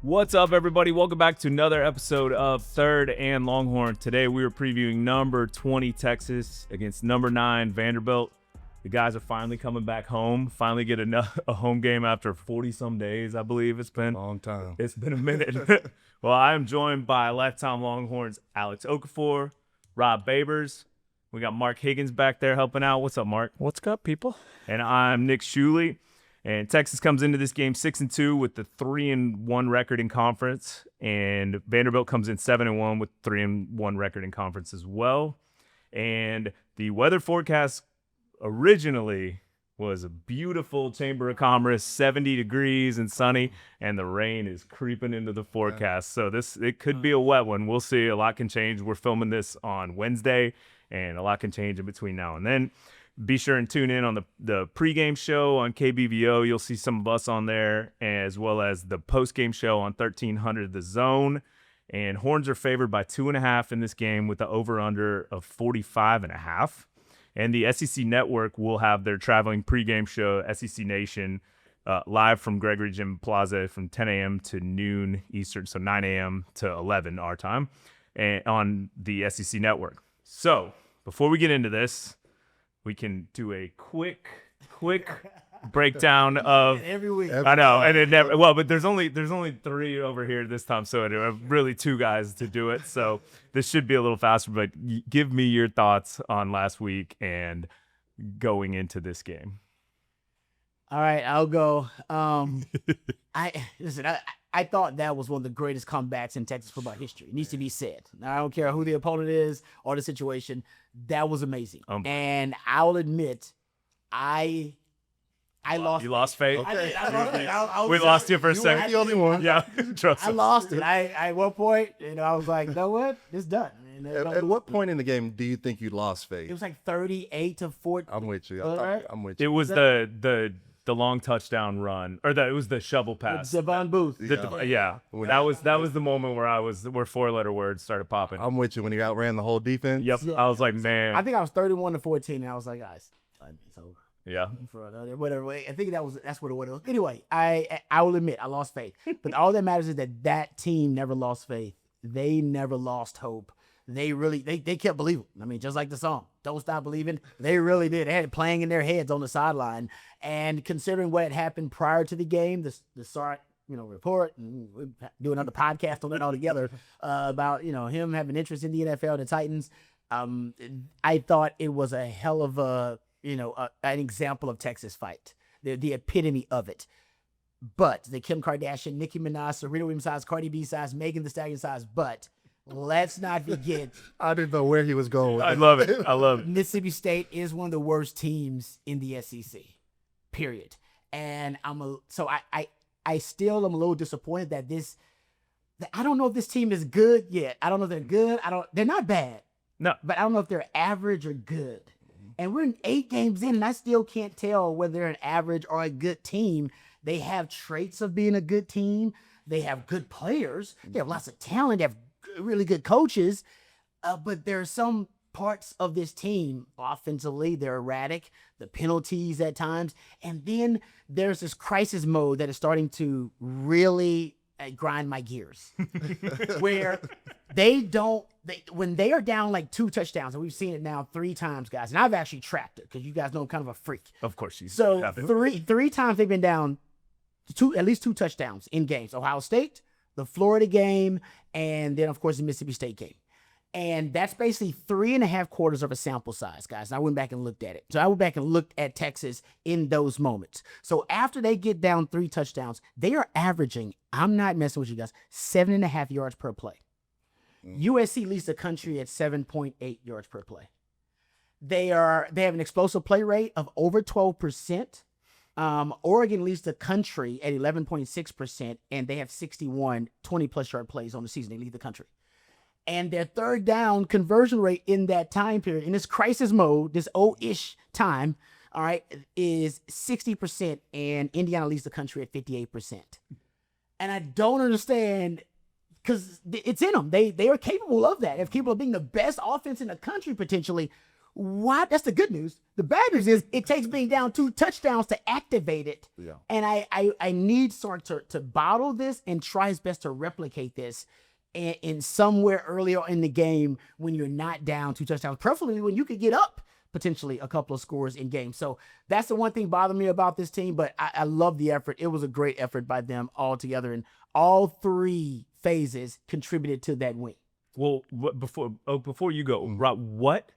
What's up, everybody? Welcome back to another episode of Third and Longhorn. Today, we are previewing number 20 Texas against number 9 Vanderbilt. The guys are finally coming back home. Finally get a home game after 40-some days, I believe it's been. Long time. It's been a minute. Well, I am joined by Lifetime Longhorns Alex Okafor, Rob Babers. We got Mark Higgins back there helping out. What's up, Mark? What's up, people? And I'm Nick Shuley. And Texas comes into this game 6-2 with the 3-1 record in conference, and Vanderbilt comes in 7-1 with 3-1 record in conference as well. And the weather forecast originally was a beautiful Chamber of Commerce, 70 degrees and sunny, and the rain is creeping into the forecast. So it could be a wet one. We'll see. A lot can change. We're filming this on Wednesday, and a lot can change in between now and then. Be sure and tune in on the pregame show on KBVO. You'll see some of us on there, as well as the postgame show on 1300 The Zone. And Horns are favored by 2.5 in this game with the over-under of 45.5. And the SEC Network will have their traveling pregame show, SEC Nation, live from Gregory Gym Plaza from 10 a.m. to noon Eastern, so 9 a.m. to 11 our time, and on the SEC Network. So before we get into this, we can do a quick breakdown of every week. I know, and it never. Well, but there's only 3 over here this time, so really 2 guys to do it. So this should be a little faster. But give me your thoughts on last week and going into this game. All right, I'll go. I thought that was one of the greatest comebacks in Texas football history. It needs to be said. Now, I don't care who the opponent is or the situation. That was amazing. And I will admit, I lost. You lost faith. Okay. We lost you for a You second. weren't the only one. Yeah, trust I us. lost it. At one point, I was like, you know what? It's done. At what point in the game do you think you lost It faith? was like 38-14. I'm with you. All right. I'm with you. It was the long touchdown run, or it was the shovel pass. Devon Booth. Yeah, that was the moment where where 4-letter words started popping. I'm with you when he outran the whole defense. Yep, I was like, man. I think I was 31-14, and I was like, guys, it's over. Yeah. For whatever. I think that's what it was. Anyway, I will admit I lost faith, but all that matters is that team never lost faith. They never lost hope. They really they kept believing. I mean, just like the song, "Don't Stop Believing." They really did. They had it playing in their heads on the sideline. And considering what had happened prior to the game, the Sark, report, and we'll do another podcast on it altogether about him having interest in the NFL, the Titans. I thought it was a hell of an example of Texas fight, the epitome of it. But the Kim Kardashian, Nicki Minaj, Serena Williams size, Cardi B size, Megan Thee Stallion size, but let's not forget. I didn't know where he was going with I it. love it. Mississippi State is one of the worst teams in the SEC, period. And I still am a little disappointed that I don't know if this team is good yet. I don't know if they're good. They're not bad. No. But I don't know if they're average or good. And we're 8 games in, and I still can't tell whether they're an average or a good team. They have traits of being a good team. They have good players. They have lots of talent. They have really good coaches. But there are some parts of this team, offensively, they're erratic. The penalties at times. And then there's this crisis mode that is starting to really grind my gears. Where when they are down like 2 touchdowns, and we've seen it now 3 times, guys, and I've actually tracked it because you guys know I'm kind of a freak. Of course you So have it. three times they've been down at least 2 touchdowns in games. Ohio State, the Florida game, and then of course the Mississippi State game. And that's basically 3.5 quarters of a sample size, guys. And I went back and looked at it. So I went back and looked at Texas in those moments. So after they get down 3 touchdowns, they are averaging, I'm not messing with you guys, 7.5 yards per play. USC leads the country at 7.8 yards per play. They have an explosive play rate of over 12%. Oregon leads the country at 11.6%, and they have 61 20-plus yard plays on the season. They lead the country. And their third down conversion rate in that time period, in this crisis mode, this old-ish time, all right, is 60%, and Indiana leads the country at 58%. And I don't understand, because it's in them. They are capable of that. They're capable of being the best offense in the country, potentially. what? That's the good news. The bad news is it takes being down 2 touchdowns to activate it. Yeah. And I need Sark to bottle this and try his best to replicate this in somewhere earlier in the game when you're not down 2 touchdowns, preferably when you could get up potentially a couple of scores in games. So that's the one thing bothering me about this team, but I love the effort. It was a great effort by them all together, and all 3 phases contributed to that win. Well, before you go, Rob, what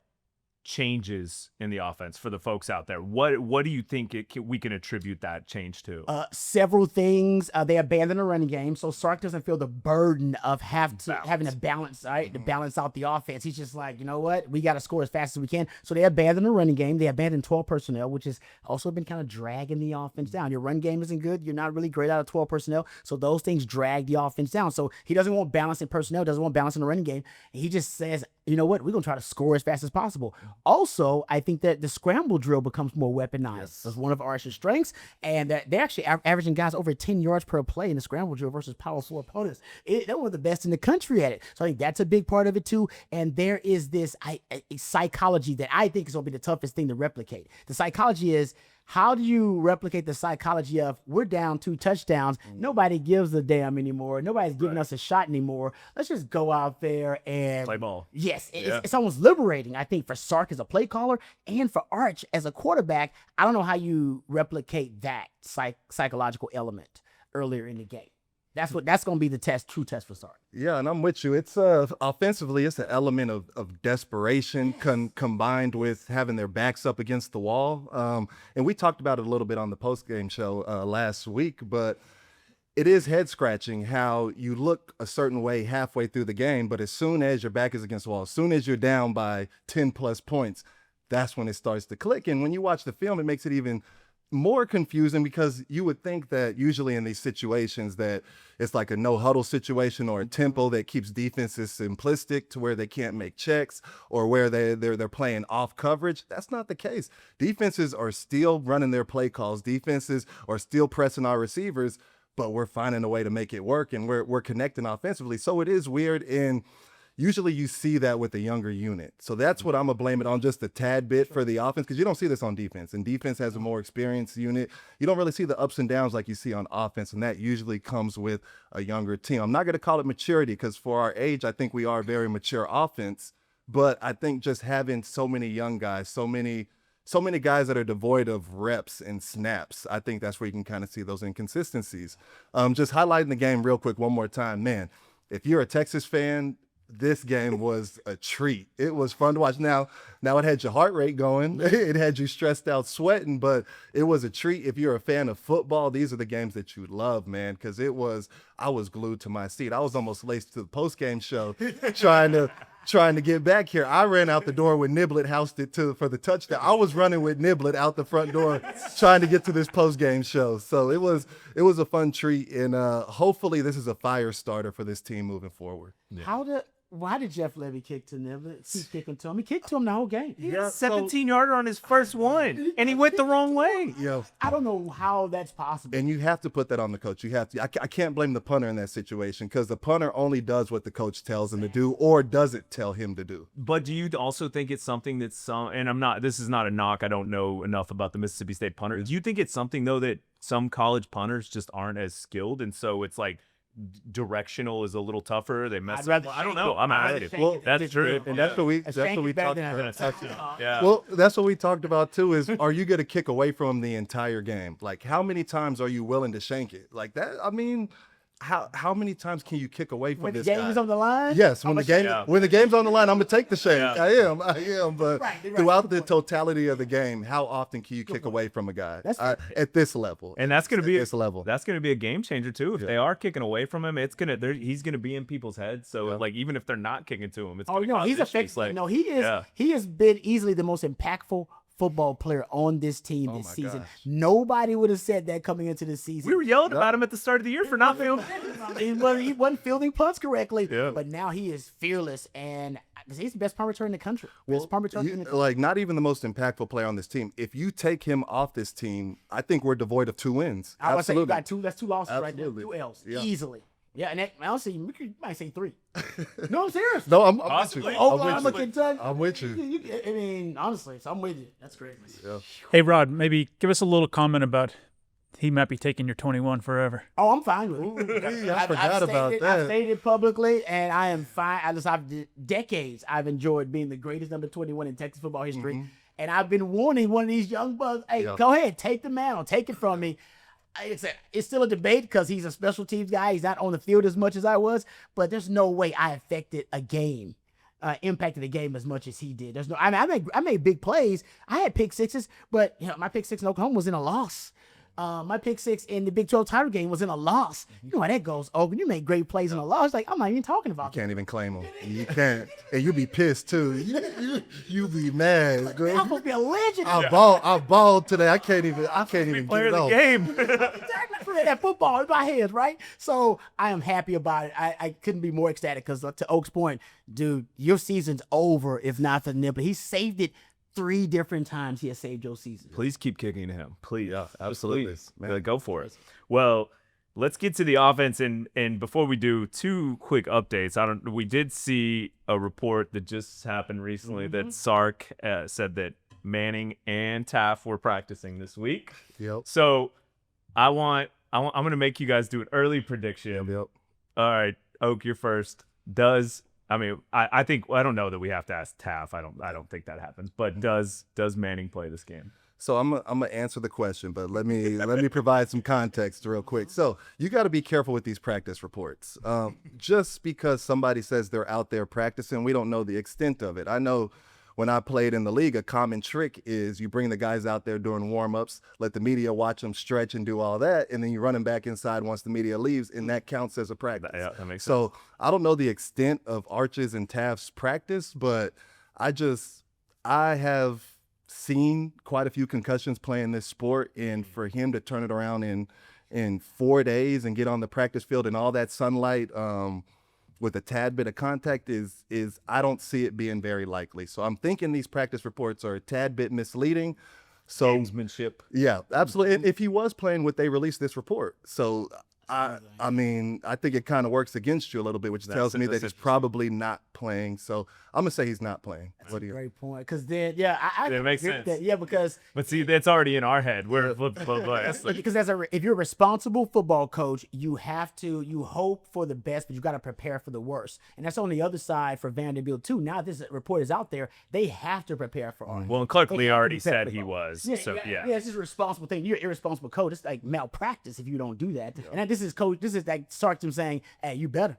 changes in the offense for the folks out there? What do you think we can attribute that change to? Several things. They abandoned the running game, so Sark doesn't feel the burden of having to balance, right? To balance out the offense. He's just like, you know what? We got to score as fast as we can. So they abandoned the running game. They abandoned 12 personnel, which has also been kind of dragging the offense down. Your run game isn't good. You're not really great out of 12 personnel. So those things drag the offense down. So he doesn't want balance in personnel, doesn't want balance in the running game. He just says, you know what? We're going to try to score as fast as possible. Also, I think that the scramble drill becomes more weaponized. That's one of Arch's strengths, and that they're actually averaging guys over 10 yards per play in the scramble drill versus powerful opponents. They're one of the best in the country at it. So I think that's a big part of it too. And there is this psychology that I think is going to be the toughest thing to replicate. The psychology is, how do you replicate the psychology of we're down 2 touchdowns, nobody gives a damn anymore, nobody's giving us a shot anymore, let's just go out there and Play ball. Yes, it's almost liberating, I think, for Sark as a play caller and for Arch as a quarterback. I don't know how you replicate that psychological element earlier in the game. That's going to be the true test for Sark. Yeah, and I'm with you. It's offensively, it's an element of desperation combined with having their backs up against the wall. And we talked about it a little bit on the post-game show last week, but it is head-scratching how you look a certain way halfway through the game, but as soon as your back is against the wall, as soon as you're down by 10-plus points, that's when it starts to click. And when you watch the film, it makes it even more confusing, because you would think that usually in these situations that it's like a no huddle situation or a tempo that keeps defenses simplistic to where they can't make checks or where they're playing off coverage. That's not the case. Defenses are still running their play calls. Defenses are still pressing our receivers, but we're finding a way to make it work, and we're connecting offensively. So it is weird, and usually you see that with a younger unit. So that's what I'm going to blame it on, just a tad bit for the offense, because you don't see this on defense. And defense has a more experienced unit. You don't really see the ups and downs like you see on offense, and that usually comes with a younger team. I'm not going to call it maturity, because for our age, I think we are a very mature offense. But I think just having so many young guys, so many guys that are devoid of reps and snaps, I think that's where you can kind of see those inconsistencies. Just highlighting the game real quick one more time, man, if you're a Texas fan, this game was a treat. It was fun to watch. Now it had your heart rate going. It had you stressed out sweating, but it was a treat. If you're a fan of football, these are the games that you love, man, because I was glued to my seat. I was almost late to the post-game show trying to get back here. I ran out the door when Niblet housed it for the touchdown. I was running with Niblet out the front door trying to get to this post-game show. So it was a fun treat, and hopefully this is a fire starter for this team moving forward. Yeah. Why did Jeff Levy kick to Niblet? Keep kicking to him. He kicked to him the whole game. He had a 17-yarder on his first one, and he went the wrong way. Yeah. I don't know how that's possible. And you have to put that on the coach. You have to. I can't blame the punter in that situation, because the punter only does what the coach tells him to do or doesn't tell him to do. But do you also think it's something that's this is not a knock. I don't know enough about the Mississippi State punter. Do you think it's something, though, that some college punters just aren't as skilled, and so it's like directional is a little tougher? They mess. I don't know. I'm out of it. Well, that's true. And that's what we talked about. Yeah. Well, that's what we talked about too, is are you going to kick away from him the entire game? Like, how many times are you willing to shank it? Like that, I mean, how many times can you kick away from this guy? When the game is on the line? Yes, when the game's on the line, I'm going to take the shank. Yeah. I am. But throughout the totality of the game, how often can you kick away from a guy at this level? And that's going to be this level. That's going to be a game changer too. If they are kicking away from him, he's going to be in people's heads. So like, even if they're not kicking to him, it's he's effective. Like, no, he is. Yeah. He has been easily the most impactful football player on this team this season. Gosh. Nobody would have said that coming into the season. We were yelling about him at the start of the year for not fielding. He wasn't fielding punts correctly, but now he is fearless, and he's the best punt returner in the country. Like, not even the most impactful player on this team. If you take him off this team, I think we're devoid of 2 wins. I would say you got that's 2 losses. Absolutely. Right there, 2 L's easily. Yeah, and honestly, you might say 3. No, I'm serious. No, I'm with Possibly. you. Oklahoma, Kentucky. I'm with you. I mean, honestly, so I'm with you. That's great. Yeah. Hey, Rod, maybe give us a little comment about he might be taking your 21 forever. Oh, I'm fine with it. Ooh, I forgot about that. I've stated it publicly, and I am fine. I've decades I've enjoyed being the greatest number 21 in Texas football history, and I've been warning one of these young bucks, hey, go ahead, take the mantle, take it from me. It's still a debate because he's a special teams guy. He's not on the field as much as I was, but there's no way I affected a game, impacted a game as much as he did. There's no. I mean, I made big plays. I had pick sixes, but my pick six in Oklahoma was in a loss. My pick six in the Big 12 title game was in a loss. You know how that goes. Oh, when you make great plays in a loss, like I'm not even talking about. You can't even claim them. You can't, and you be pissed too. You be mad. Girl. I'm supposed to be a legend. I balled today. I can't even Player get of it the off. game. Exactly. That football in my hands, right? So I am happy about it. I couldn't be more ecstatic because to Oak's point, dude, your season's over if not for the nipple. He saved it 3 different times. He has saved your season. Please keep kicking to him. Please. Yeah, absolutely. Please. Go for it. Well, let's get to the offense. And before we do, 2 quick updates. We did see a report that just happened recently that Sark said that Manning and Taft were practicing this week. Yep. So I'm going to make you guys do an early prediction. Yep. All right, Oak, you're first. I think I don't know that we have to ask Taft. I don't think that happens. But does Manning play this game? So I'm gonna answer the question, but let me provide some context real quick. So you got to be careful with these practice reports. Just because somebody says they're out there practicing, we don't know the extent of it. I know when I played in the league, a common trick is you bring the guys out there during warm-ups, let the media watch them stretch and do all that, and then you run them back inside once the media leaves, and that counts as a practice. Yeah, that makes sense. So I don't know the extent of Arch's and Taft's practice, but I have seen quite a few concussions playing this sport, and for him to turn it around in 4 days and get on the practice field in all that sunlight with a tad bit of contact is I don't see it being very likely. So I'm thinking these practice reports are a tad bit misleading. So Gamesmanship. Yeah, absolutely. And if he was playing, would they release this report? So I mean, I think it kind of works against you a little bit, which tells me that he's probably not playing. So I'm gonna say he's not playing. That's a great point. Because then, I It makes sense. that. Yeah, because But see, that's already in our head. We're because if you're a responsible football coach, you hope for the best, but you got to prepare for the worst. And that's on the other side for Vanderbilt too. Now this report is out there, they have to prepare for all. Well, and Clark Lee already said he was. So yeah. It's just a responsible thing. You're an irresponsible coach. It's like malpractice if you don't do that. And this is like Sarkton saying, "Hey, you better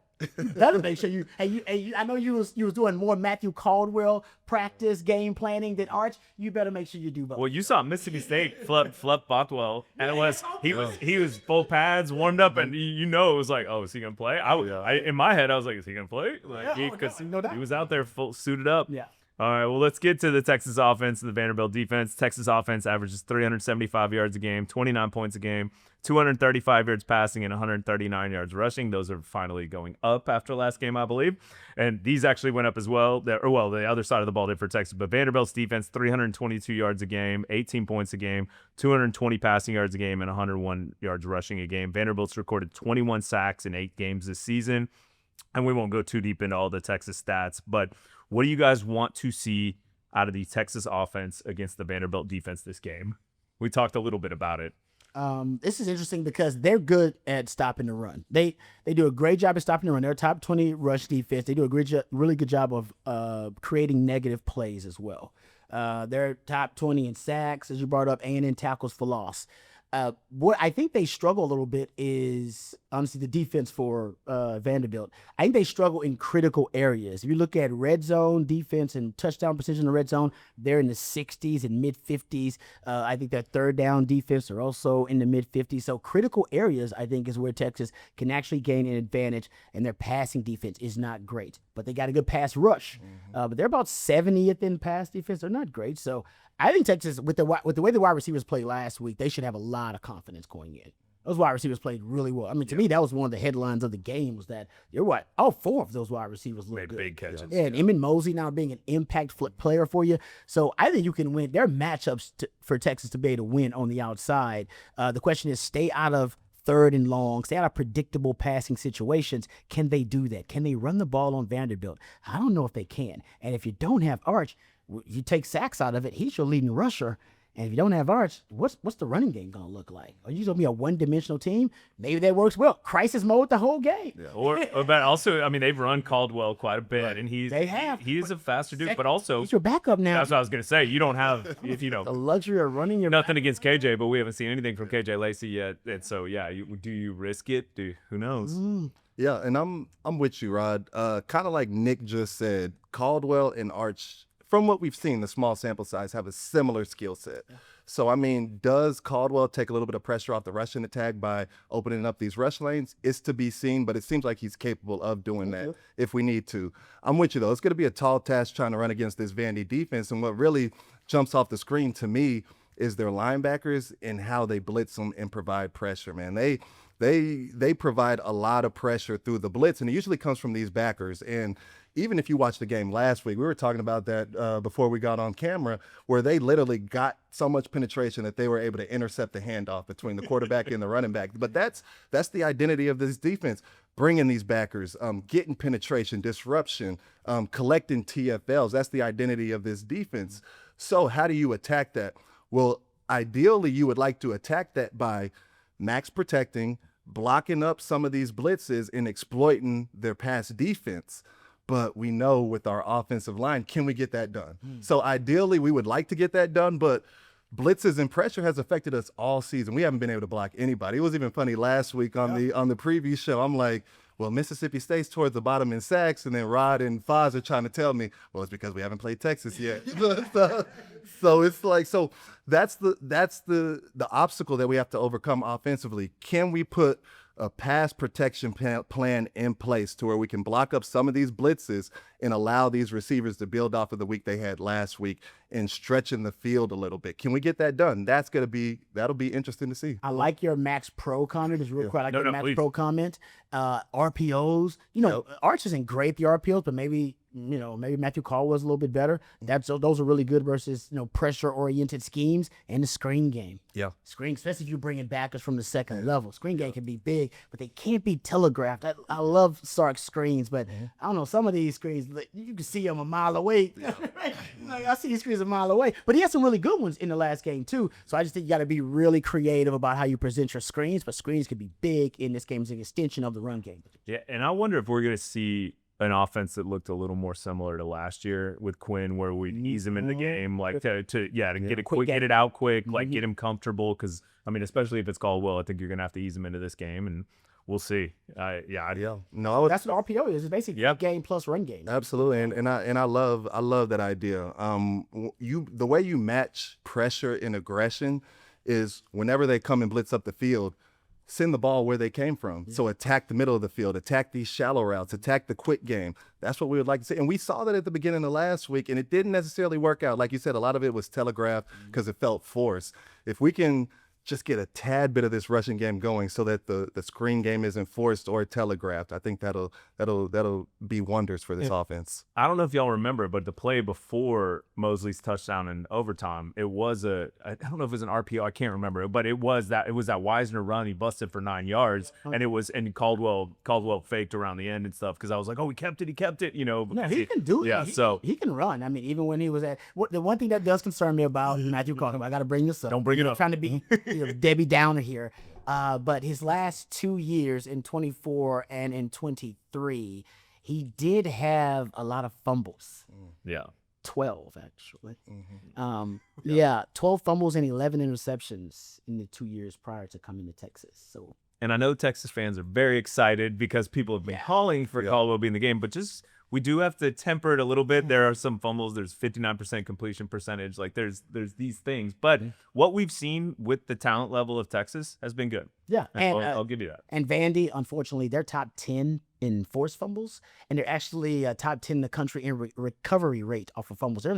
make sure you. I know you was doing more Matthew Caldwell practice game planning than Arch. You better make sure you do both." Well, you saw Mississippi State flip Bothwell, and he was full pads, warmed up, and it was like, oh, is he gonna play? In my head, I was like, is he gonna play? Because he was out there full suited up. Yeah. All right, well, let's get to the Texas offense and the Vanderbilt defense. Texas offense averages 375 yards a game, 29 points a game, 235 yards passing, and 139 yards rushing. Those are finally going up after last game, I believe. And these actually went up as well. The other side of the ball did for Texas. But Vanderbilt's defense, 322 yards a game, 18 points a game, 220 passing yards a game, and 101 yards rushing a game. Vanderbilt's recorded 21 sacks in 8 games this season. And we won't go too deep into all the Texas stats, but what do you guys want to see out of the Texas offense against the Vanderbilt defense this game? We talked a little bit about it. This is interesting because they're good at stopping the run. They do a great job at stopping the run. They're a top 20 rush defense. They do a really good job of creating negative plays as well. They're top 20 in sacks, as you brought up, and in tackles for loss. What I think they struggle a little bit is honestly the defense for Vanderbilt. I think they struggle in critical areas. If you look at red zone defense and touchdown precision in the red zone, they're in the 60s and mid 50s. I think their third down defense are also in the mid 50s. So critical areas, I think, is where Texas can actually gain an advantage, and their passing defense is not great. But they got a good pass rush. But they're about 70th in pass defense. They're not great. So I think Texas, with the way the wide receivers played last week, they should have a lot of confidence going in. Those wide receivers played really well. I mean, to me, that was one of the headlines of the game was that all 4 of those wide receivers looked good. Big catches. Yeah, and Emmett Mosey now being an impact player for you. So I think you can win. There are matchups for Texas to be able to win on the outside. The question is stay out of third and long, stay out of predictable passing situations. Can they do that? Can they run the ball on Vanderbilt? I don't know if they can. And if you don't have Arch, you take sacks out of it, he's your leading rusher. And if you don't have Arch, what's the running game going to look like? Are you going to be a one-dimensional team? Maybe that works well. Crisis mode the whole game. Yeah. But also, I mean, they've run Caldwell quite a bit, and he is a faster dude. But also, he's your backup now. That's what I was going to say. You don't have, if you know, the luxury of running your nothing against KJ, but we haven't seen anything from KJ Lacey yet. And so, yeah, do you risk it? Who knows? Yeah, and I'm with you, Rod. Kind of like Nick just said, Caldwell and Arch, from what we've seen, the small sample size, have a similar skill set. Yeah. So, I mean, does Caldwell take a little bit of pressure off the rushing attack by opening up these rush lanes? It's to be seen, but it seems like he's capable of doing that if we need to. I'm with you, though. It's going to be a tall task trying to run against this Vandy defense, and what really jumps off the screen to me is their linebackers and how they blitz them and provide pressure, man. They provide a lot of pressure through the blitz, and it usually comes from these backers. And even if you watched the game last week, we were talking about that before we got on camera, where they literally got so much penetration that they were able to intercept the handoff between the quarterback and the running back. But that's the identity of this defense, bringing these backers, getting penetration, disruption, collecting TFLs. That's the identity of this defense. So how do you attack that? Well, ideally, you would like to attack that by max protecting, blocking up some of these blitzes, and exploiting their pass defense. But we know with our offensive line, can we get that done? So ideally, we would like to get that done, but blitzes and pressure has affected us all season. We haven't been able to block anybody. It was even funny last week on the preview show. I'm like, well, Mississippi State's towards the bottom in sacks, and then Rod and Foz are trying to tell me, well, it's because we haven't played Texas yet. So it's like, so that's the obstacle that we have to overcome offensively. Can we put a pass protection plan in place to where we can block up some of these blitzes and allow these receivers to build off of the week they had last week and stretching the field a little bit? Can we get that done? That'll be interesting to see. I like your Max Pro comment. It's real quick. I like your Max Pro comment. RPOs. Arch isn't great the RPOs, but maybe Matthew Caldwell's a little bit better. Those are really good versus pressure-oriented schemes and the screen game. Yeah, screen, especially if you bring in backers from the second level. Screen game can be big, but they can't be telegraphed. I love Sark's screens, but I don't know, some of these screens you can see them a mile away. Like, I see these screens a mile away, but he had some really good ones in the last game too. So I just think you got to be really creative about how you present your screens. But screens can be big in this game as an extension of the run game. Yeah, and I wonder if we're going to see an offense that looked a little more similar to last year with Quinn, where we ease him in the game, like to get it quick, get it out quick, like get him comfortable. Because I mean, especially if it's Caldwell, I think you're gonna have to ease him into this game, and we'll see. No, that's what RPO is. It's basically game plus run game. Absolutely, and I love that idea. The way you match pressure and aggression is whenever they come and blitz up the field, send the ball where they came from. So attack the middle of the field, attack these shallow routes, attack the quick game. That's what we would like to see. And we saw that at the beginning of last week, and it didn't necessarily work out. Like you said, a lot of it was telegraphed because it felt forced. If we can just get a tad bit of this rushing game going so that the screen game isn't forced or telegraphed, I think that'll be wonders for this offense. I don't know if y'all remember, but the play before Mosley's touchdown in overtime, I don't know if it was an RPO, I can't remember, but it was that Wisner run. He busted for 9 yards, and Caldwell faked around the end and stuff, because I was like, oh, he kept it. No, he can do it. Yeah, he can run. I mean, even when he was the one thing that does concern me about Matthew Caldwell, I got to bring this up. Don't bring it up. I'm trying to be Debbie Downer here. But his last 2 years, in 24 and in 23, he did have a lot of fumbles. Yeah. 12, actually. 12 fumbles and 11 interceptions in the 2 years prior to coming to Texas. So, and I know Texas fans are very excited because people have been calling for Caldwell being in the game, but we do have to temper it a little bit. There are some fumbles. There's 59% completion percentage. Like there's these things, but what we've seen with the talent level of Texas has been good. Yeah, and I'll give you that. And Vandy, unfortunately, they're top 10 in forced fumbles, and they're actually top 10 in the country in recovery rate off of fumbles. They're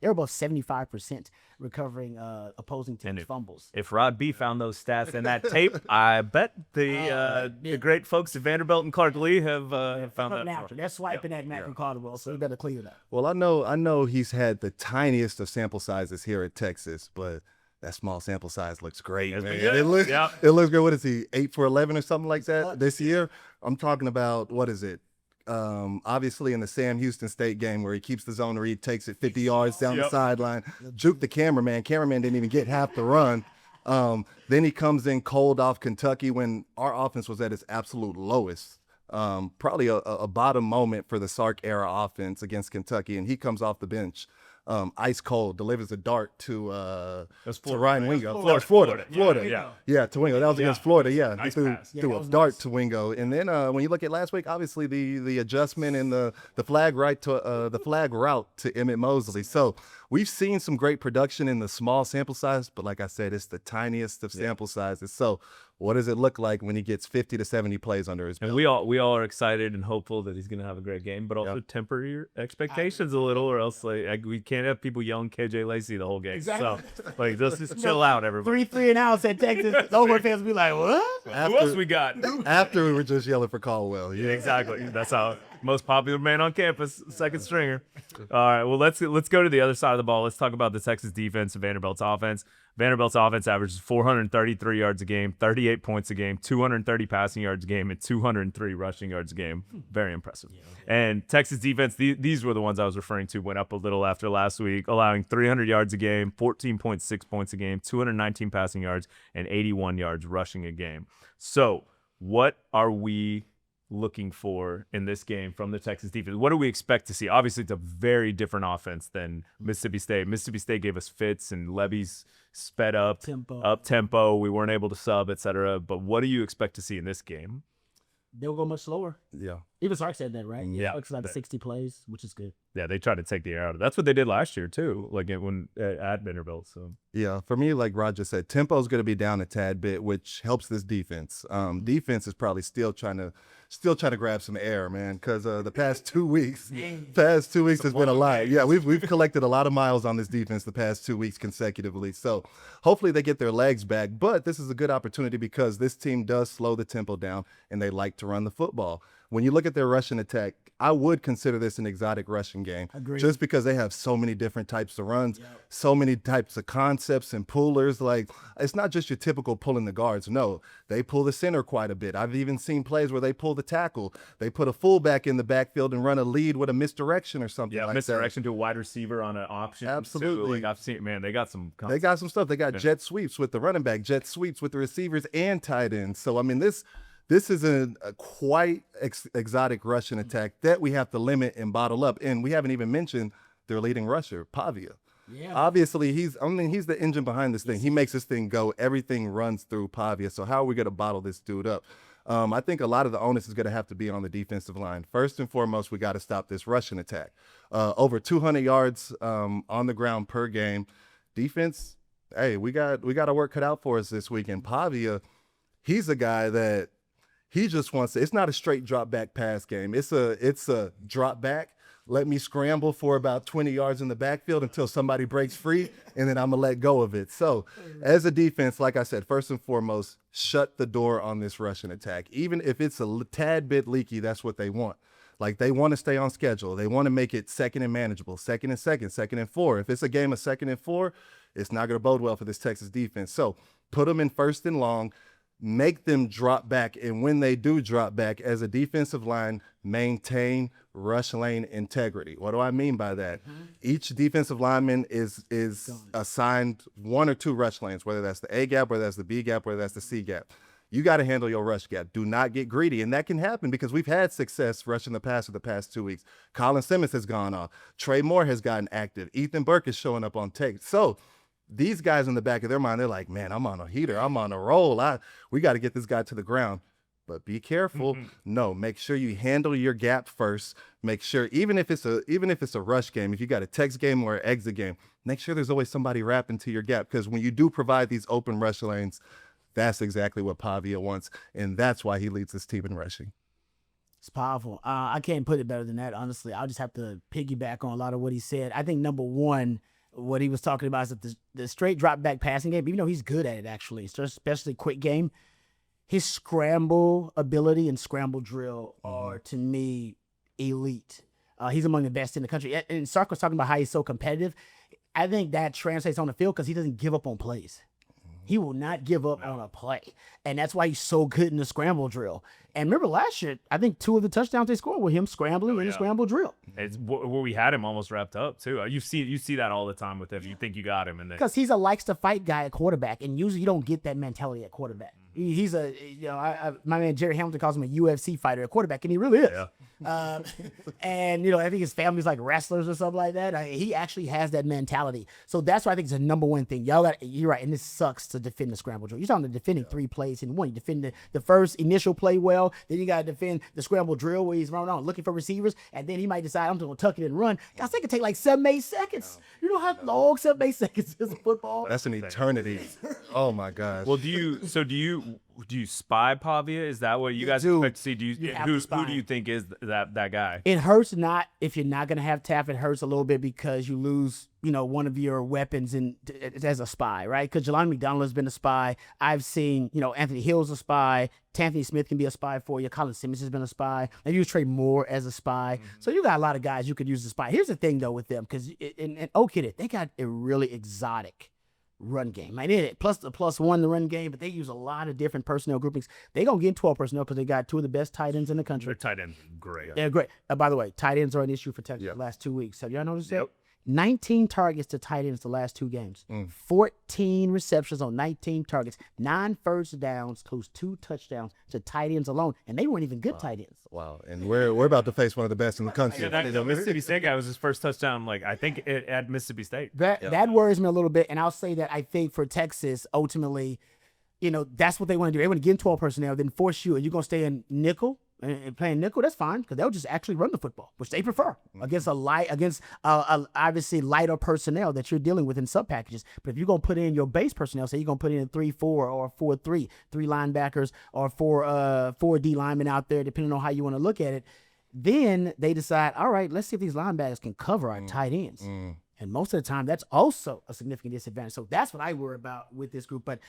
they're above 75% recovering opposing teams' fumbles. If Rod B found those stats in that tape, I bet the great folks at Vanderbilt and Clark Lee have found that. They're swiping at Matthew Caldwell, so we better clear that. Well, I know he's had the tiniest of sample sizes here at Texas, but that small sample size looks great, It's man. been good. It looks, Yeah. it looks good. What is he, 8 for 11 or something like that this year? I'm talking about, what is it? Obviously in the Sam Houston State game where he keeps the zone read, takes it 50 yards down the sideline, juke the cameraman. Cameraman didn't even get half the run. Then he comes in cold off Kentucky when our offense was at its absolute lowest. Probably a bottom moment for the Sark era offense against Kentucky, and he comes off the bench. Ice cold, delivers a dart to Ryan Wingo. Florida. Yeah, to Wingo. That was against Florida. Yeah, Nice he pass. threw a dart to Wingo. And then when you look at last week, obviously the adjustment and the flag route to Emmett Mosley. So we've seen some great production in the small sample size, but like I said, it's the tiniest of sample sizes. So what does it look like when he gets 50 to 70 plays under his belt? And we all are excited and hopeful that he's going to have a great game, but also temper your expectations a little, or else we can't have people yelling KJ Lacey the whole game. Exactly. So just chill out, everybody. 3 and outs at Texas. Longhorn fans be like, what? Who else we got? After we were just yelling for Caldwell. Yeah, exactly. That's how most popular man on campus, second stringer. All right, well let's go to the other side of the ball. Let's talk about the Texas defense and Vanderbilt's offense. Vanderbilt's offense averages 433 yards a game, 38 points a game, 230 passing yards a game, and 203 rushing yards a game. Very impressive. And Texas defense, these were the ones I was referring to, went up a little after last week, allowing 300 yards a game, 14.6 points a game, 219 passing yards, and 81 yards rushing a game. So what are we looking for in this game from the Texas defense? What do we expect to see? Obviously, it's a very different offense than Mississippi State. Mississippi State gave us fits and Levy's sped up tempo. We weren't able to sub, etc. But what do you expect to see in this game? They'll go much slower. Yeah. Even Sark said that, right? Yeah. Sark's like 60 plays, which is good. Yeah, they tried to take the air out of it. That's what they did last year too, like at Vanderbilt. So yeah, for me, like Roger said, tempo is going to be down a tad bit, which helps this defense. Defense is probably still trying to grab some air, man, because the past 2 weeks has been a lot. Yeah, we've collected a lot of miles on this defense the past 2 weeks consecutively. So hopefully they get their legs back. But this is a good opportunity because this team does slow the tempo down and they like to run the football. When you look at their rushing attack, I would consider this an exotic rushing game. Agreed. Just because they have so many different types of runs, so many types of concepts and pullers. Like, it's not just your typical pulling the guards. No, they pull the center quite a bit. I've even seen plays where they pull the tackle. They put a fullback in the backfield and run a lead with a misdirection or something like that. Misdirection to a wide receiver on an option. Absolutely. Too. Like I've seen, man, they got some concepts. They got some stuff. They got jet sweeps with the running back, jet sweeps with the receivers and tight ends. So, I mean, this is a quite exotic rushing attack that we have to limit and bottle up. And we haven't even mentioned their leading rusher, Pavia. Yeah. Obviously, he's the engine behind this thing. He makes this thing go. Everything runs through Pavia. So how are we going to bottle this dude up? I think a lot of the onus is going to have to be on the defensive line. First and foremost, we got to stop this rushing attack. Over 200 yards on the ground per game. Defense, hey, we got our work cut out for us this weekend. Pavia, he's a guy that he just wants to, it's not a straight drop back pass game. It's a drop back. Let me scramble for about 20 yards in the backfield until somebody breaks free, and then I'm going to let go of it. So as a defense, like I said, first and foremost, shut the door on this rushing attack. Even if it's a tad bit leaky, that's what they want. Like, they want to stay on schedule. They want to make it second and manageable, second and 4. If it's a game of 2nd and 4, it's not going to bode well for this Texas defense. So put them in 1st and long. Make them drop back, and when they do drop back, as a defensive line, maintain rush lane integrity. What do I mean by that? Each defensive lineman is assigned 1 or 2 rush lanes, whether that's the A gap, whether that's the B gap, whether that's the C gap. You got to handle your rush gap. Do not get greedy, and that can happen because we've had success rushing the passer the past 2 weeks. Colin Simmons has gone off. Trey Moore has gotten active. Ethan Burke is showing up on tape. So these guys in the back of their mind, they're like, man, I'm on a heater. I'm on a roll. We got to get this guy to the ground. But be careful. No, make sure you handle your gap first. Make sure, even if it's a rush game, if you got a text game or an exit game, make sure there's always somebody wrapping to your gap. Because when you do provide these open rush lanes, that's exactly what Pavia wants. And that's why he leads this team in rushing. It's powerful. I can't put it better than that, honestly. I'll just have to piggyback on a lot of what he said. I think number one, what he was talking about is that the straight drop back passing game, even though he's good at it, actually, especially quick game, his scramble ability and scramble drill are, to me, elite. He's among the best in the country. And Sark was talking about how he's so competitive. I think that translates on the field because he doesn't give up on plays. He will not give up on a play. And that's why he's so good in the scramble drill. And remember last year, I think 2 of the touchdowns they scored were him scrambling in the scramble drill. It's where we had him almost wrapped up too. You see that all the time with him. You think you got him, and then because he's a likes to fight guy at quarterback, and usually you don't get that mentality at quarterback. He's a my man Jerry Hamilton calls him a UFC fighter at quarterback, and he really is. Yeah. And I think his family's like wrestlers or something like that. He actually has that mentality. So that's why I think it's a number one thing. You're right, and this sucks to defend the scramble drill. You're talking about defending 3 plays in one. You defend the first initial play well, then you got to defend the scramble drill where he's running on looking for receivers, and then he might decide I'm going to tuck it and run. Guys, they can take like 7-8 seconds. You know how long 7-8 seconds is in football? That's an eternity. Oh my gosh. Well, do you spy Pavia? Is that what you guys expect to see? Who do you think is that guy? It hurts not if you're not gonna have Taft. It hurts a little bit because you lose, one of your weapons as a spy, right? Because Jelani McDonald has been a spy. I've seen, Anthony Hill's a spy. Anthony Smith can be a spy for you. Colin Simmons has been a spy. They use Trey Moore as a spy. So you got a lot of guys you could use as a spy. Here's the thing though with them, because in Oak Hit, they got a really exotic run game. I did it. Plus the +1 the run game, but they use a lot of different personnel groupings. They gonna get 12 personnel because they got 2 of the best tight ends in the country. Their tight ends are great. They're great. By the way, tight ends are an issue for Texas the last 2 weeks. Have y'all noticed that? 19 targets to tight ends the last 2 games. 14 receptions on 19 targets. 9 first downs, close 2 touchdowns to tight ends alone, and they weren't even good tight ends. Wow. And we're about to face one of the best in the country. Yeah, that Mississippi State guy was his first touchdown. I think at Mississippi State. That worries me a little bit, and I'll say that I think for Texas, ultimately, that's what they want to do. They want to get in 12 personnel, then force you, and you're gonna stay in nickel. And playing nickel, that's fine because they'll just actually run the football, which they prefer against obviously lighter personnel that you're dealing with in sub packages. But if you're gonna put in your base personnel, say you're gonna put in 3-4 or 4-3, 3 linebackers or 4 D linemen out there, depending on how you want to look at it, then they decide, all right, let's see if these linebackers can cover our tight ends. And most of the time, that's also a significant disadvantage. So that's what I worry about with this group. But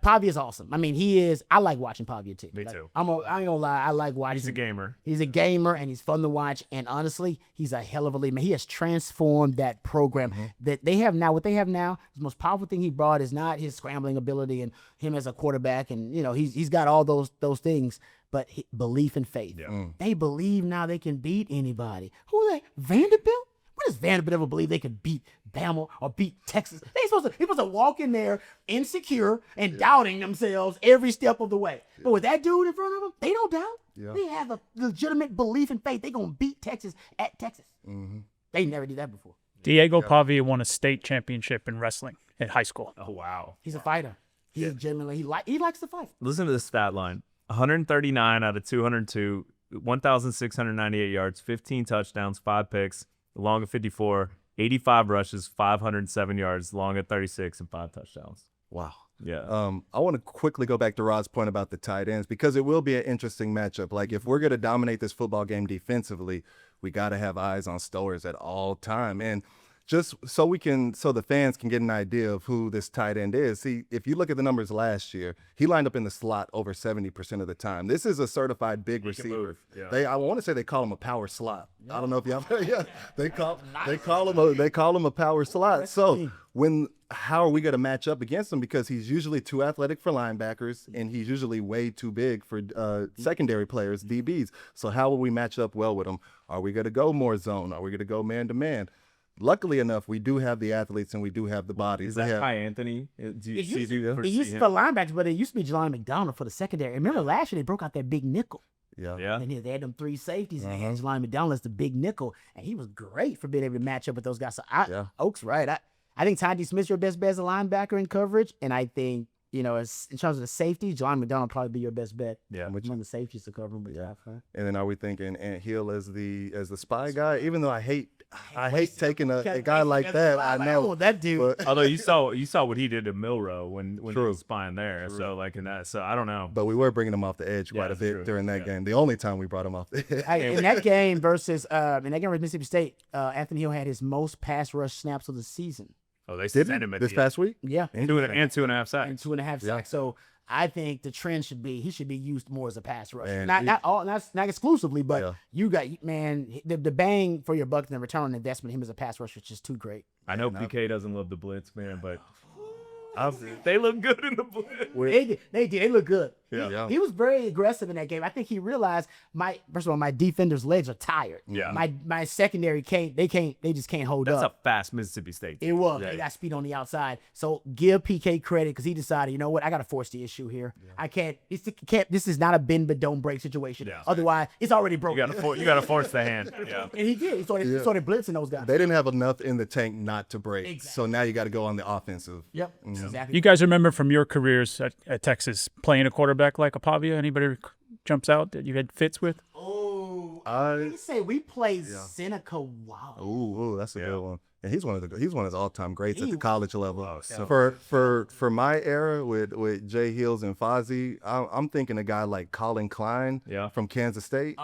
Pavia is awesome. I mean, I like watching Pavia too. Me too. I ain't gonna lie. I like watching. He's a gamer. He's a gamer, and he's fun to watch. And honestly, he's a hell of a leader. He has transformed that program that they have now. What they have now, the most powerful thing he brought is not his scrambling ability and him as a quarterback. And he's got all those things. But belief and faith. Yeah. They believe now they can beat anybody. Who are they? Vanderbilt? When does Vanderbilt ever believe they could beat Bama or beat Texas? They're supposed to walk in there insecure and doubting themselves every step of the way. But with that dude in front of them, they don't doubt. Yeah. They have a legitimate belief and faith. They're going to beat Texas at Texas. They never did that before. Diego Pavia won a state championship in wrestling at high school. Oh, wow. He's a fighter. He's genuinely, he likes to fight. Listen to this stat line. 139 out of 202, 1,698 yards, 15 touchdowns, 5 picks. Long at 54, 85 rushes, 507 yards, long at 36, and 5 touchdowns. Wow. Yeah. I want to quickly go back to Rod's point about the tight ends because it will be an interesting matchup. Like if we're going to dominate this football game defensively, we got to have eyes on Stowers at all time. And just so the fans can get an idea of who this tight end is. See, if you look at the numbers last year, he lined up in the slot over 70% of the time. This is a certified big receiver. Yeah. I want to say they call him a power slot. I don't know if y'all. They call him a power slot. So how are we going to match up against him? Because he's usually too athletic for linebackers, and he's usually way too big for secondary players, DBs. So how will we match up well with him? Are we going to go more zone? Are we going to go man to man? Luckily enough, we do have the athletes and we do have the bodies. Is that Kai Anthony? Do you It used to for linebackers, but it used to be Jelani McDonald for the secondary. Remember last year they broke out that big nickel. Yeah. And they had them 3 safeties, and Jelani McDonald is the big nickel, and he was great for being able to match up with those guys. So Oak's right. I think Ty D. Smith's your best bet as a linebacker in coverage, and I think as in terms of the safety, Jelani McDonald will probably be your best bet. Yeah, which one of the safeties to cover him? But And then are we thinking Ant Hill as the spy guy? Even though I hate taking a guy like that. I know that dude. Although you saw what he did to Milrow when he was spying there. So so I don't know. But we were bringing him off the edge quite a bit during that game. The only time we brought him off the edge. In that game versus Mississippi State, Anthony Hill had his most pass rush snaps of the season. Oh, they sent him at this past week? Yeah. And 2.5 sacks. And 2.5 sacks. So I think the trend should be he should be used more as a pass rusher. Man, Not exclusively, but Yeah. you got the bang for your buck and the return on investment. Him as a pass rusher is just too great. I know PK doesn't love the blitz, man, but they look good in the blitz. They did. They look good. Yeah. He was very aggressive in that game. I think he realized first of all, my defenders' legs are tired. Yeah. My secondary they just can't hold That's up. a fast Mississippi State team. It was. Yeah. They got speed on the outside. So give PK credit because he decided, you know what, I got to force the issue here. I can't. This is not a bend but don't break situation. Yeah. Otherwise, it's already You broken. gotta force the hand. Yeah. And he did. He started blitzing those guys. They didn't have enough in the tank not to break. Exactly. So now you got to go on the offensive. Yep. Exactly. You guys remember from your careers at Texas playing a quarterback like Apavia? Anybody jumps out that you had fits with? They say we played Seneca Wild. Ooh, that's a good one. And he's one of his all-time greats at the college level. so- For my era with Jay Hills and Fozzy, I'm thinking a guy like Colin Klein from Kansas State.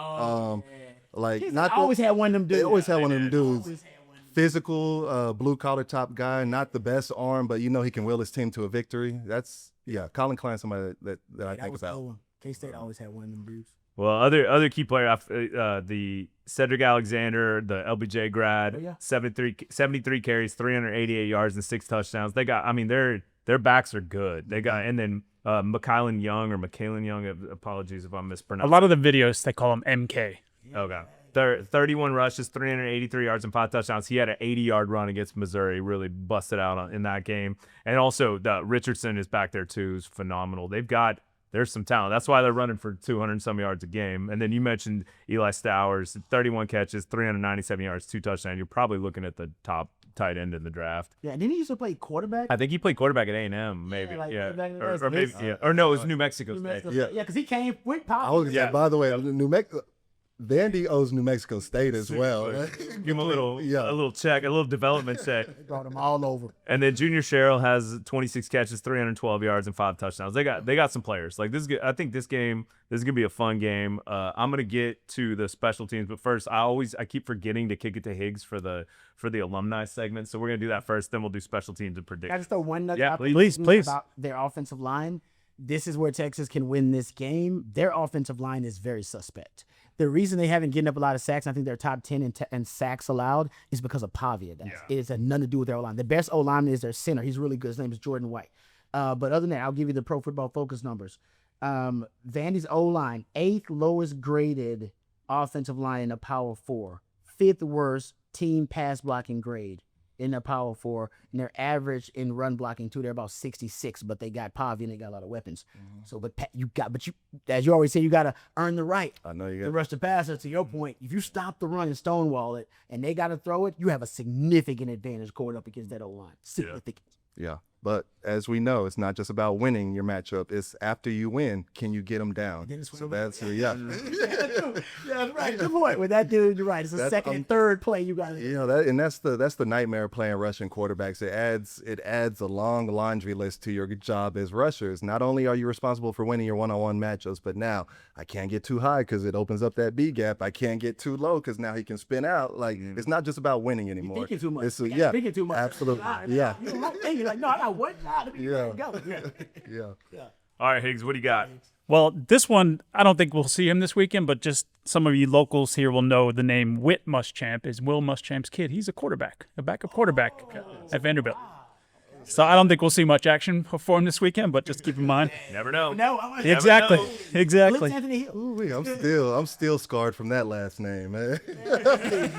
Like I not always had one of them dudes. they always had one of them dudes. Always had one. Physical, blue collar top guy, not the best arm, but he can will his team to a victory. That's Colin Klein, somebody that I think about. K-State always had one of them dudes. Well, other key player, the Cedric Alexander, the LBJ grad, 73 carries, 388 yards, and 6 touchdowns. They got, their backs are good. They got, and then McKylan Young, apologies if I'm A mispronouncing. lot of the videos, they call him MK. Okay. 31 rushes, 383 yards, and 5 touchdowns. He had an 80-yard run against Missouri, really busted out in that game. And also, Richardson is back there too, is phenomenal. There's some talent. That's why they're running for 200 and some yards a game. And then you mentioned Eli Stowers, 31 catches, 397 yards, 2 touchdowns. You're probably looking at the top tight end in the draft. Yeah, didn't he used to play quarterback? I think he played quarterback at A&M, maybe. like back in the days. Or maybe, or no, it was New Mexico State. Yeah, because he came with Pop. I was gonna say, by the way, New Mexico. Vandy owes New Mexico State as well. Give him a little check, a little development check. Brought him all over. And then Junior Sherrill has 26 catches, 312 yards, and 5 touchdowns. They got some players. Like this, I think this is gonna be a fun game. I'm gonna get to the special teams, but first, I keep forgetting to kick it to Higgs for the alumni segment. So we're gonna do that first. Then we'll do special teams and predict. Can I just throw one nugget Yeah, out please. about their offensive line? This is where Texas can win this game. Their offensive line is very suspect. The reason they haven't getting up a lot of sacks, I think they're top 10 in sacks allowed, is because of Pavia. It has nothing to do with their O-line. The best O-lineman is their center. He's really good. His name is Jordan White. But other than that, I'll give you the Pro Football Focus numbers. Vandy's O-line, 8th lowest graded offensive line in the Power 4. 5th worst team pass blocking grade in the Power 4. And their average in run blocking, too, they're about 66, but they got Pavia and they got a lot of weapons. So, as you always say, you got to earn the right. I know you To got. rush the passer. To your point, if you stop the run and stonewall it, and they got to throw it, you have a significant advantage going up against that O-line. Significant. Yeah, but as we know, it's not just about winning your matchup. It's after you win, can you get them down? So that's Yeah, that's right. Good point. With that dude, you're right. It's the second and third play you got. That's the nightmare of playing rushing quarterbacks. It adds a long laundry list to your job as rushers. Not only are you responsible for winning your one-on-one matchups, but now I can't get too high because it opens up that B gap. I can't get too low because now he can spin out. Like it's not just about winning anymore. You're thinking too much. Thinking too much. Absolutely. You're like, no, I got what? Yeah. Yeah. All right, Higgs, what do you got? Well, this one, I don't think we'll see him this weekend, but just some of you locals here will know the name Whit Muschamp is Will Muschamp's kid. He's a backup quarterback at Vanderbilt. So I don't think we'll see much action for him this weekend, but just keep in mind. Never know. No, Exactly. Blitz Anthony Hill. Ooh, I'm still scarred from that last name, man.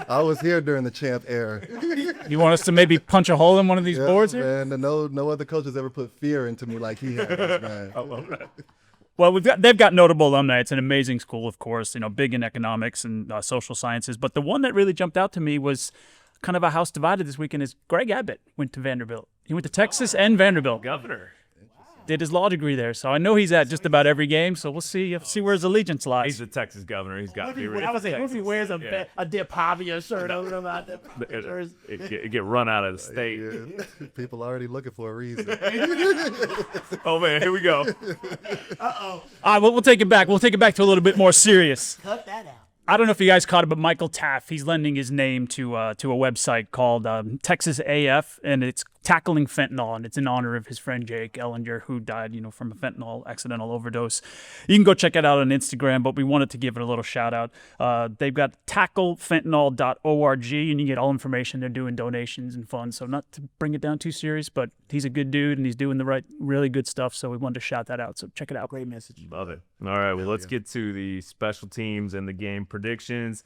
I was here during the champ era. You want us to maybe punch a hole in one of these boards here? Man, no other coach has ever put fear into me like he has, man. Well, they've got notable alumni. It's an amazing school, of course, big in economics and social sciences. But the one that really jumped out to me was kind of a house divided this weekend is Greg Abbott went to Vanderbilt. He went to Texas and Vanderbilt. Governor. Did his law degree there. So I know he's at just about every game. So we'll see where his allegiance lies. He's the Texas governor. He's got to be ready. I was saying, if he wears a Dip Pavia shirt over him out there. It get run out of the state. Yeah. People already looking for a reason. Oh man, here we go. All right, well, we'll take it back. We'll take it back to a little bit more serious. Cut that out. I don't know if you guys caught it, but Michael Taff, he's lending his name to a website called Texas AF, and it's tackling fentanyl, and it's in honor of his friend Jake Ellinger, who died, from a fentanyl accidental overdose. You can go check it out on Instagram, but we wanted to give it a little shout out. They've got tacklefentanyl.org, and you get all information. They're doing donations and funds, so not to bring it down too serious, but he's a good dude, and he's doing the really good stuff, so we wanted to shout that out. So check it out. Great message. Love it. All right, well, let's get to the special teams and the game predictions.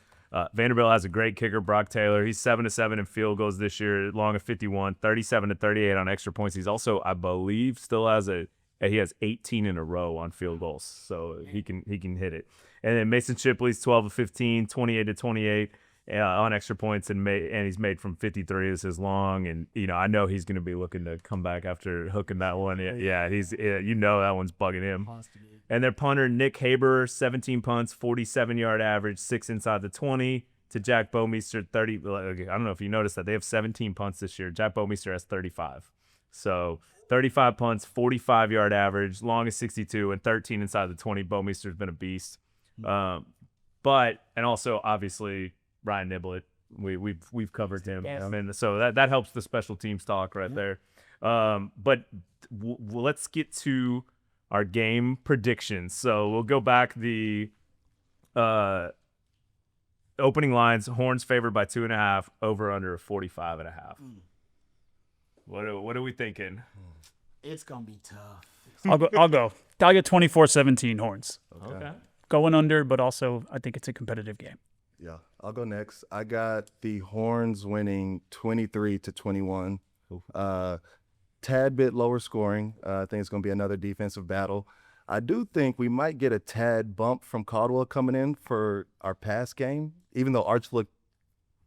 Vanderbilt has a great kicker, Brock Taylor. He's 7-7 in field goals this year, long of 51, 37-38 on extra points. He's also, I believe, he has 18 in a row on field goals, so he can hit it. And then Mason Shipley's 12-15, 28-28 on extra points, and he's made from 53 is his long. And I know he's going to be looking to come back after hooking that one. Yeah, that one's bugging him. And their punter, Nick Haber, 17 punts, 47-yard average, 6 inside the 20. To Jack Bomeister, 30. I don't know if you noticed that. They have 17 punts this year. Jack Bomeister has 35. So 35 punts, 45-yard average, long is 62, and 13 inside the 20. Bomeister's been a beast. And also, obviously, Ryan Niblett. We've covered him. Yes. And so that helps the special teams talk right there. But let's get to our game predictions. So we'll go back the opening lines. Horns favored by 2.5, over under 45.5. What are we thinking? It's gonna be tough. I'll go. I'll get 24-17 Horns. Okay. Going under, but also I think it's a competitive game. Yeah, I'll go next. I got the Horns winning 23-21. Tad bit lower scoring. I think it's going to be another defensive battle. I do think we might get a tad bump from Caldwell coming in for our pass game, even though Arch looked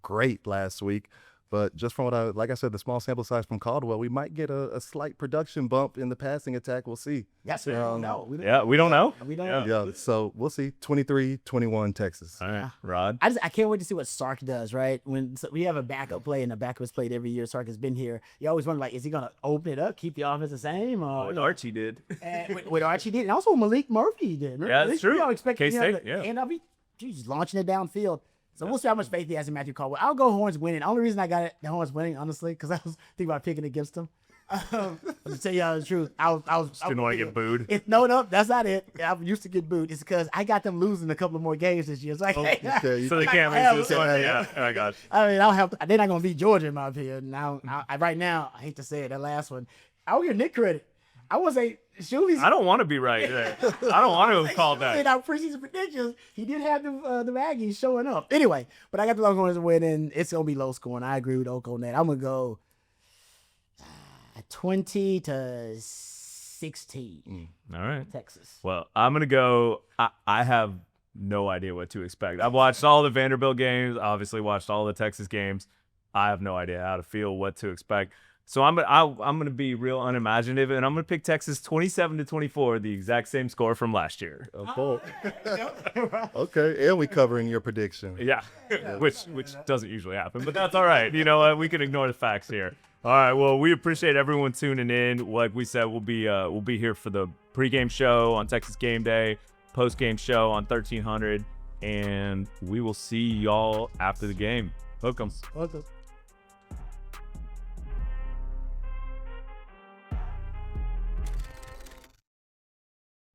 great last week. But just from like I said, the small sample size from Caldwell, we might get a slight production bump in the passing attack. We'll see. Yes, we don't know. We don't know. We don't know. Yeah, so we'll see. 23-21 Texas. All right, Rod. I can't wait to see what Sark does, right? We have a backup play, and the backup has played every year. Sark has been here. You always wonder, is he going to open it up, keep the offense the same? What Archie did. What Archie did, and also Malik Murphy did. Yeah, that's true. We all expect K-State, and he's launching it downfield. So we'll see how much faith he has in Matthew Caldwell. I'll go Horns winning. The only reason I got the Horns winning, honestly, because I was thinking about picking against them. To tell you the truth, I Didn't want to get booed. No, that's not it. I'm used to get booed. It's because I got them losing a couple of more games this year. So So they can't lose this one. Yeah. Oh my gosh. I mean, they're not gonna beat Georgia in my opinion. Now, right now, I hate to say it, that last one, I'll give Nick credit. I would say Shuley's. I don't want to be right there. I don't want to have called that. In our preseason predictions, he did have the Aggies showing up. Anyway, but I got the Longhorns winning. It's gonna be low scoring. I agree with Oak on that. I'm gonna go 20-16. All right. Texas. Well, I'm going to go. I have no idea what to expect. I've watched all the Vanderbilt games, obviously watched all the Texas games. I have no idea how to feel, what to expect. So I'm gonna be real unimaginative, and I'm gonna pick Texas 27-24, the exact same score from last year. Okay, and we covering your prediction. Yeah, which doesn't usually happen, but that's all right. You know what? We can ignore the facts here. All right. Well, we appreciate everyone tuning in. Like we said, we'll be here for the pregame show on Texas Game Day, postgame show on 1300, and we will see y'all after the game. Hook 'em.